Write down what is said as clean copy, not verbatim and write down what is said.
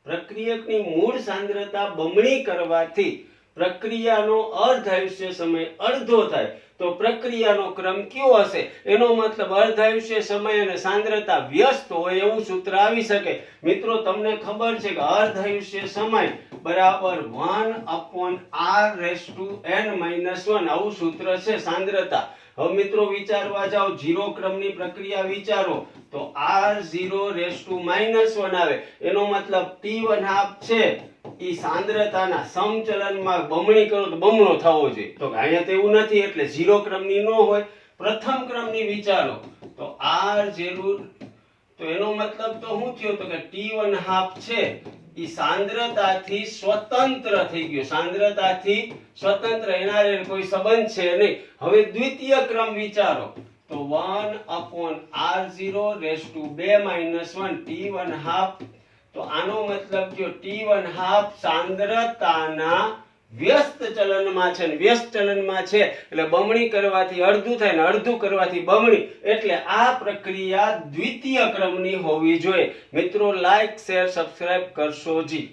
પ્રક્રિયકની મૂળ સાંદ્રતા બમણી કરવાથી પ્રક્રિયાનો અર્ધાયુષ્ય સમય અડધો થાય તો પ્રક્રિયાનો ક્રમ કયો હશે? એનો મતલબ અર્ધાયુષ્ય સમય અને સાંદ્રતા વ્યસ્ત હોય એવું સૂત્ર આવી શકે. મિત્રો તમને ખબર છે કે અર્ધાયુષ્ય સમય બરાબર 1/r⁻n-1 આવું સૂત્ર છે સાંદ્રતા. હવે મિત્રો વિચારવા જાઓ, 0 ક્રમની પ્રક્રિયા વિચારો તો r0⁻⁻1 આવે. એનો મતલબ t1/2 છે ઈ સાંદ્રતાના સમચલનમાં બમણી કરો તો બમણો થવો જોઈએ. તો અહીંયા તો એવું નથી એટલે 0 ક્રમની ન હોય. પ્રથમ ક્રમની વિચારો તો r જરૂર, તો એનો મતલબ તો શું થયો તો કે t1/2 છે ઈ સાંદ્રતાથી સ્વતંત્ર થઈ ગયો. સાંદ્રતાથી સ્વતંત્ર, એના હારે કોઈ સંબંધ છે નહીં. હવે દ્વિતીય ક્રમ વિચારો તો 1/r0⁻2 t1/2. તો આનો મતલબ જો t1/2 સાંદ્રતાના વ્યસ્ત ચલનમાં છે ને વ્યસ્ત ચલનમાં છે એટલે બમણી કરવાથી અડધું થાય ને અડધું કરવાથી બમણી, એટલે આ પ્રક્રિયા દ્વિતીય ક્રમની હોવી જોઈએ. મિત્રો લાઈક શેર સબસ્ક્રાઇબ કરશો જી.